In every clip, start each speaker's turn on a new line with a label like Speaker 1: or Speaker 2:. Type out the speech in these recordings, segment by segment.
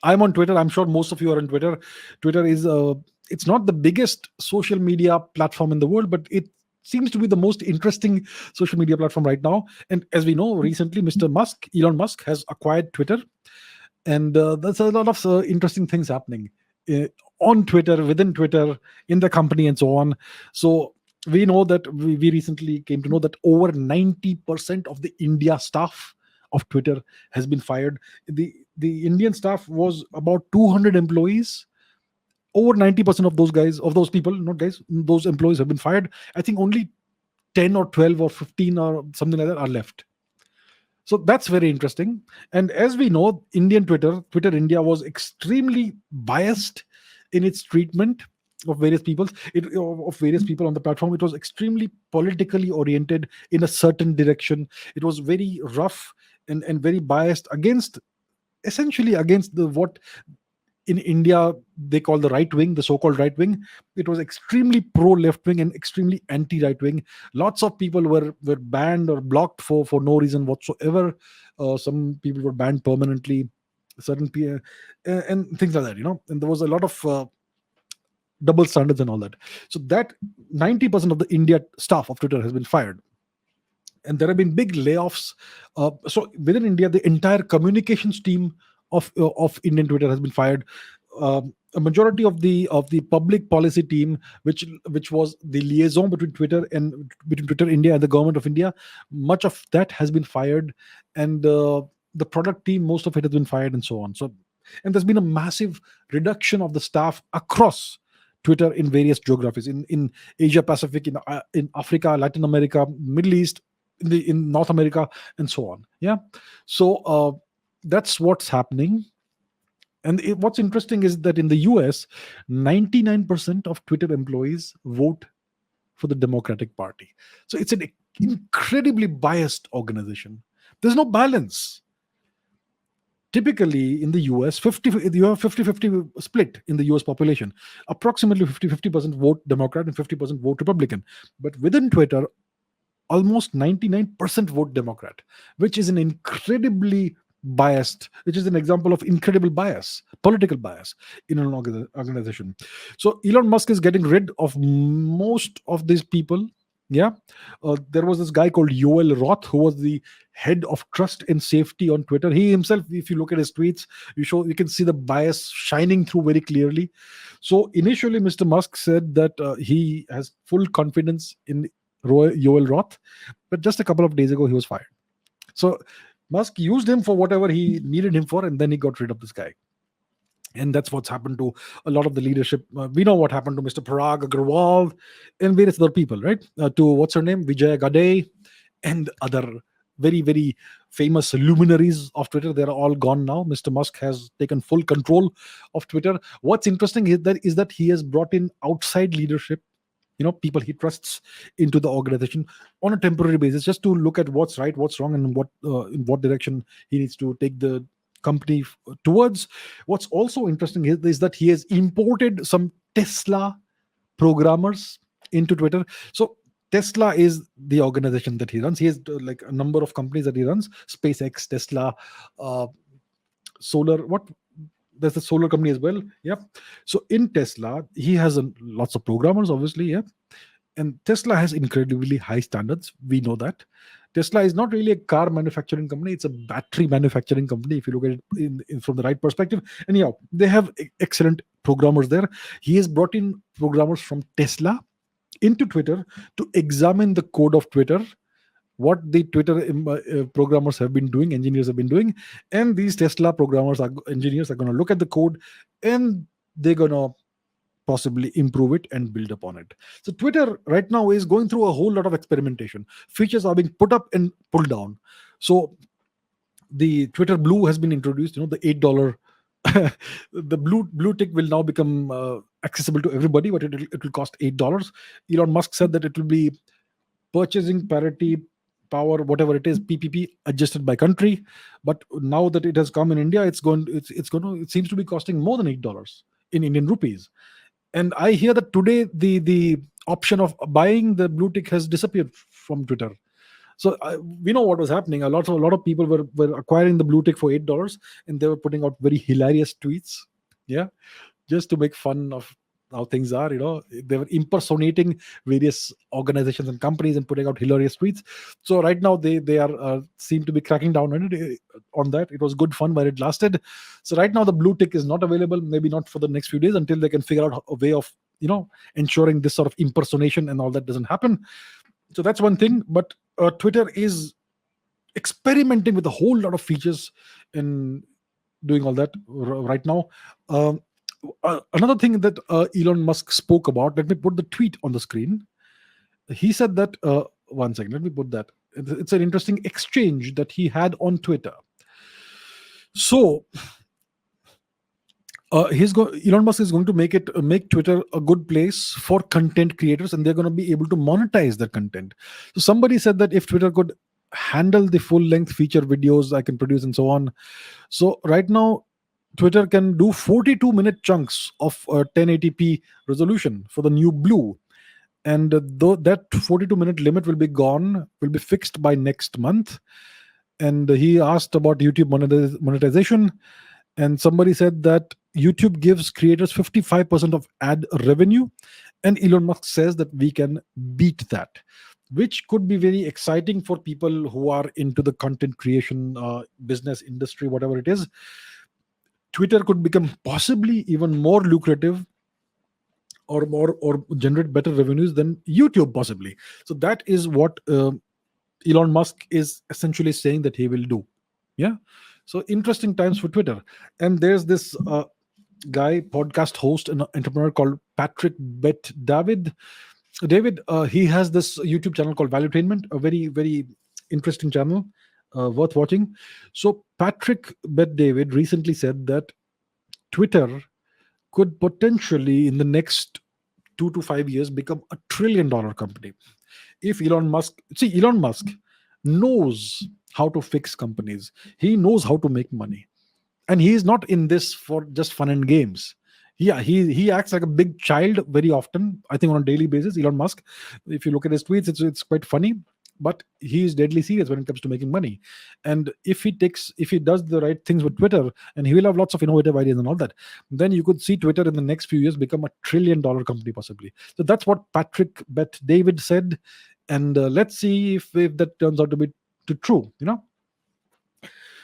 Speaker 1: I'm on Twitter. I'm sure most of you are on Twitter. Twitter is it's not the biggest social media platform in the world, but it seems to be the most interesting social media platform right now. And as we know, recently Mr. Musk, Elon Musk, has acquired Twitter, and there's a lot of interesting things happening uh, on Twitter, within Twitter, in the company, and so on. So we know that we recently came to know that over 90% of the India staff of Twitter has been fired. The Indian staff was about 200 employees. Over 90% of those guys, of those people, not guys, those employees have been fired. I think only 10 or 12 or 15 or something like that are left. So that's very interesting. And as we know, Twitter India was extremely biased in its treatment of various people on the platform. It was extremely politically oriented in a certain direction. It was very rough and very biased against, essentially against the what in India they call the right wing, the so-called right wing. It was extremely pro left wing and extremely anti right wing. Lots of people were banned or blocked for no reason whatsoever. Some people were banned permanently. Certain and things like that, And there was a lot of double standards and all that. So that 90% of the India staff of Twitter has been fired, and there have been big layoffs. So within India, the entire communications team of Indian Twitter has been fired. A majority of the public policy team, which was the liaison between Twitter India and the government of India, much of that has been fired, and the product team, most of it has been fired, and so on. So, and there's been a massive reduction of the staff across Twitter in various geographies, in Asia Pacific, in Africa, Latin America, Middle East, in North America, and so on. Yeah. So that's what's happening. And what's interesting is that in the US, 99% of Twitter employees vote for the Democratic Party. So it's an incredibly biased organization. There's no balance. Typically in the US, you have 50-50 split in the US population. Approximately 50% vote Democrat and 50% vote Republican. But within Twitter, almost 99% vote Democrat, which is which is an example of incredible bias, political bias in an organization. So Elon Musk is getting rid of most of these people. Yeah. There was this guy called Yoel Roth, who was the head of trust and safety on Twitter. He himself, if you look at his tweets, you can see the bias shining through very clearly. So initially, Mr. Musk said that he has full confidence in Yoel Roth, but just a couple of days ago he was fired. So Musk used him for whatever he needed him for, and then he got rid of this guy. And that's what's happened to a lot of the leadership. We know what happened to Mr. Parag Agrawal and various other people, right? To what's her name, Vijay Gade, and other very, very famous luminaries of Twitter. They're all gone now. Mr. Musk has taken full control of Twitter. What's interesting is that he has brought in outside leadership, people he trusts, into the organization on a temporary basis, just to look at what's right, what's wrong, and in what direction he needs to take the company towards. What's also interesting is that he has imported some Tesla programmers into Twitter. So Tesla is the organization that he runs. He has like a number of companies that he runs: SpaceX, Tesla, uh, solar. What there's a solar company as well. Yep. So in Tesla, he has lots of programmers, obviously. Yeah. And Tesla has incredibly high standards. We know that. Tesla is not really a car manufacturing company, it's a battery manufacturing company, if you look at it from the right perspective. And yeah, they have excellent programmers there. He has brought in programmers from Tesla into Twitter to examine the code of Twitter, what the Twitter programmers have been doing, engineers have been doing, and these Tesla engineers are going to look at the code, and they're going to possibly improve it and build upon it. So Twitter right now is going through a whole lot of experimentation. Features are being put up and pulled down. So the Twitter Blue has been introduced. The $8 the blue tick will now become accessible to everybody, but it will cost $8. Elon Musk said that it will be purchasing parity power, whatever it is, PPP, adjusted by country. But now that it has come in India, it seems to be costing more than $8 in Indian rupees. And I hear that today the option of buying the blue tick has disappeared from Twitter. So we know what was happening. A lot of people were acquiring the blue tick for $8, and they were putting out very hilarious tweets. Yeah, just to make fun of how things are. They were impersonating various organizations and companies and putting out hilarious tweets. So right now they are seem to be cracking down on it. On that, it was good fun while it lasted. So right now the blue tick is not available. Maybe not for the next few days, until they can figure out a way of ensuring this sort of impersonation and all that doesn't happen. So that's one thing. But Twitter is experimenting with a whole lot of features in doing all that right now. Um, Another thing that Elon Musk spoke about, let me put the tweet on the screen. He said that, one second, let me put that. It's an interesting exchange that he had on Twitter. So, Elon Musk is going to make Twitter a good place for content creators, and they're going to be able to monetize their content. So somebody said that if Twitter could handle the full length feature videos I can produce and so on. So right now, Twitter can do 42-minute chunks of 1080p resolution for the new blue, and though that 42-minute limit will be fixed by next month. And he asked about YouTube monetization, and somebody said that YouTube gives creators 55% of ad revenue, and Elon Musk says that we can beat that, which could be very exciting for people who are into the content creation business industry, whatever it is. Twitter could become possibly even more lucrative, or generate better revenues than YouTube possibly. So that is what Elon Musk is essentially saying that he will do. Yeah. So interesting times for Twitter. And there's this guy, podcast host and entrepreneur called Patrick Bet David. He has this YouTube channel called Valuetainment, a very, very interesting channel, worth watching. So Patrick Bet David recently said that Twitter could potentially, in the next 2 to 5 years, become $1 trillion company. If Elon Musk knows how to fix companies, he knows how to make money, and he is not in this for just fun and games. Yeah, he acts like a big child very often, I think on a daily basis, Elon Musk. If you look at his tweets, it's quite funny, but he is deadly serious when it comes to making money. And if he does the right things with Twitter, and he will have lots of innovative ideas and all that, then you could see Twitter in the next few years become $1 trillion company possibly. So that's what Patrick Bet David said, and let's see if that turns out to be true.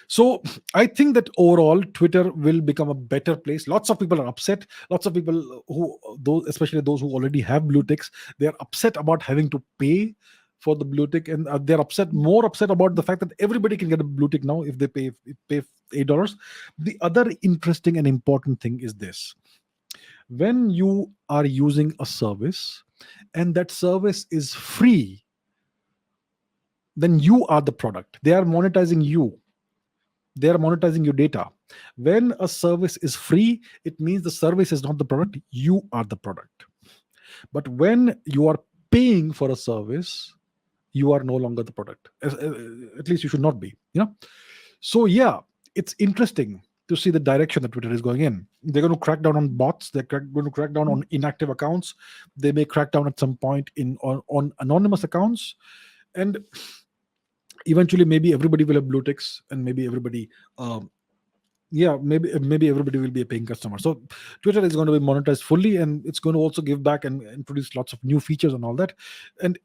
Speaker 1: So I think that overall Twitter will become a better place. Lots of people are upset. Lots of people especially those who already have blue ticks, they are upset about having to pay for the blue tick, and they're more upset about the fact that everybody can get a blue tick now if they pay $8. The other interesting and important thing is this: when you are using a service and that service is free, then you are the product. They are monetizing you. They are monetizing your data. When a service is free, it means the service is not the product, you are the product. But when you are paying for a service, you are no longer the product. At least you should not be. So yeah, it's interesting to see the direction that Twitter is going in. They're going to crack down on bots. They're going to crack down on inactive accounts. They may crack down at some point on anonymous accounts, and eventually maybe everybody will have blue ticks, and maybe everybody maybe everybody will be a paying customer. So Twitter is going to be monetized fully, and it's going to also give back and introduce lots of new features and all that. And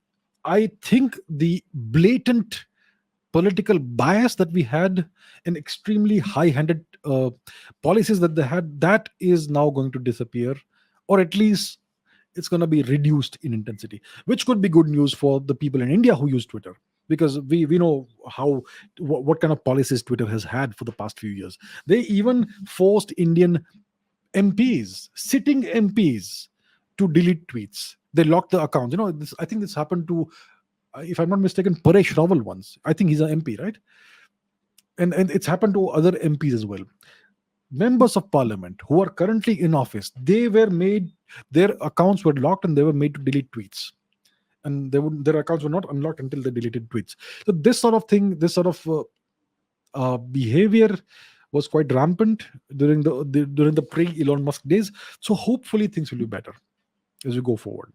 Speaker 1: I think the blatant political bias that we had, and extremely high-handed policies that they had, that is now going to disappear, or at least it's going to be reduced in intensity, which could be good news for the people in India who use Twitter, because we know what kind of policies Twitter has had for the past few years. They even forced Indian MPs, sitting MPs, to delete tweets. They locked the accounts. I think this happened to, if I'm not mistaken, Paresh Rawal once. I think he's an MP, right? And it's happened to other MPs as well. Members of parliament who are currently in office, their accounts were locked, and they were made to delete tweets, and their accounts were not unlocked until they deleted tweets. So this sort of thing, this sort of behavior was quite rampant during the pre Elon Musk days. So hopefully things will be better as we go forward.